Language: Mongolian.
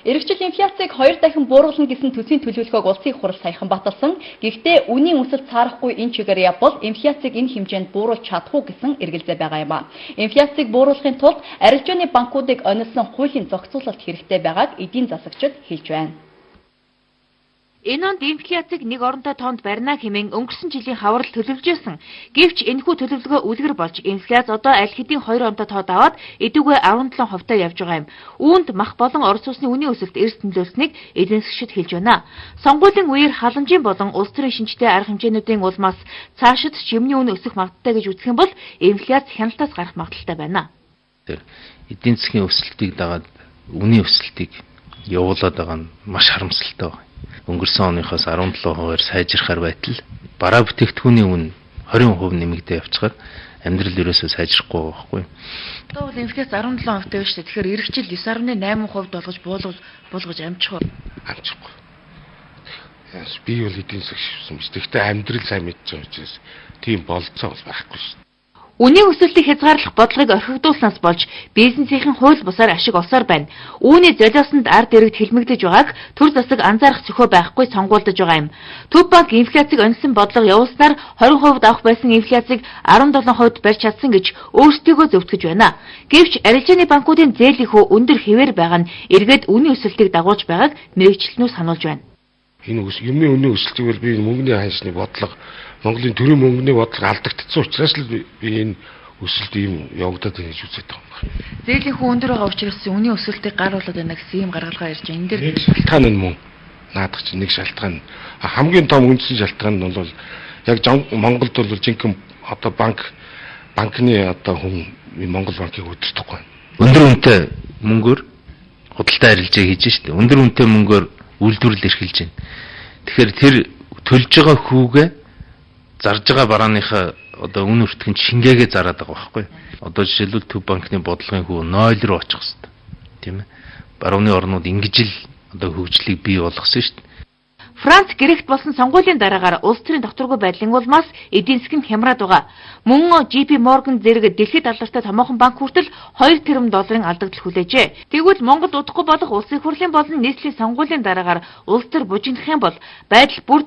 Эргэжил инфляцийг 2 дахин бууруулна гэсэн төсвийн төлөвлөгөөг улсын их хурл саяхан баталсан. Гэхдээ үнийн өсөлт цаарахгүй энэ чигээр явбал инфляцийг энэ хэмжээнд бууруулж чадах уу гэсэн эргэлзээ байгаа юм а. Инфляцийг бууруулахын тулд арилжааны банкуудыг онилсон хуулийн зохицуулалт хэрэгтэй байгааг эдийн засагчид хэлж байна. Энэ онд инфляцийг нэг оронтой тоонд барина хэмээн өнгөрсөн жилийн хаврал төлөвлөжсэн. Гэвч энэхүү төлөвлөгөө үлгэр болж инфляц одоо аль хэдийн 2 онтой тоод аваад эдүгээ 17% явж байгаа юм. Үүнд мах болон орос улсны үнийн өсөлт эрс нөлөөлснийг эдийн засагчид хэлж байна. Сонгуулийн үеэр халамжийн болон улс төрийн шинжтэй арга хэмжээнүүдийн улмаас цаашид чимний үн өсөх магадaltaй гэж үзэх юм бол инфляц хяналтаас гарах магадaltaй байна. Эдийн засгийн өсөлтийг дагаад үнийн өсөлтийг явуулаад байгаа нь маш харамсалтай байна. Өнгөрсөн оныхоос 17%-аар сайжрахаар байтал бараа бүтээгдэхүүний үн 20% нэмэгдээ явчихаар амьдрал ерөөсөө сайжрахгүй байгаа байхгүй. Одоо бол инфляц 17% байна шүү дээ. Тэгэхээр эх жил 9.8% болгож амжих уу? Амжихгүй. Би бол эдийн засаг шивсэн биз. Гэхдээ амьдрал сайн мэдж байгаа учраас тийм болцоо бол байхгүй шүү. Үнийн өсөлтийг хязгаарлах бодлогыг орхигдуулснаас болж бизнесийн хууль бусаар ашиг олсоор байна. Үүний золиосонд ард иргэд хэлмэгдэж байгааг төр засаг анзаарах зохио байхгүй сонгуульдаж байгаа юм. Төв банк инфляцийг оньсон бодлого явуулснаар 20% авах байсан инфляцийг 17% барьж чадсан гэж өөрсдийгөө зөвтгөж байна. Гэвч арилжааны банкуудын зээлийнхөө өндөр хэвээр байгаа нь эргээд үнийн өсөлтийг дагуулж байгааг мэрэгчлэнүүд сануулж байна. Энэ юмны үнийн өсөлтийг би мөнгөний ханшны бодлого Монголын төрийн мөнгөний бодлого алдагдсан учраас л би энэ өсөлт ийм явагдаад байна гэж үзээд байгаа юм. Зээлийн өндөр байгаа учраас үнийн өсөлтийг гаргуулад байна гэсэн ийм гаргалгаа ирж байна. Энэ дээр шалтгаан нь мөн. Наадах чинь нэг шалтгаан. Хамгийн том үндсэн шалтгаан нь бол яг Монголд бол жинхэнэ одоо банкны одоо хүн Монгол банкыг удирдахгүй. Өндөр үнэтэй мөнгөөр худалдаа арилжаа хийж штэ. Өндөр үнэтэй мөнгөөр үйлдвэрлэл эрхэлж байна. Тэгэхээр тэр төлж байгаа хүүгээ зарж байгаа барааныхаа одоо үн өртгөнд шингээгээ зараад байгаа байхгүй. Одоо жишээлбэл Төв банкны бодлогын хүү 0 руу очих хэвээр. Тийм ээ. Барууны орнууд ингэж л одоо хөгжлийг бий болгосон шүү дээ. Франц гэрэгт болсон сонгуулийн дараагаар улс төрийн докторгүй байдлын улмаас эдийн засаг нь хямраад байгаа. Мөн JP Morgan зэрэг дэлхийд алдартай томоохон банк хүртэл 2 тэрбум долларын алдагдал хүлээжээ. Тэгвэл Монгол удахгүй болох улсын хурлын болон нийслэлийн сонгуулийн дараагаар улс төр бужигдах юм бол байдал бүр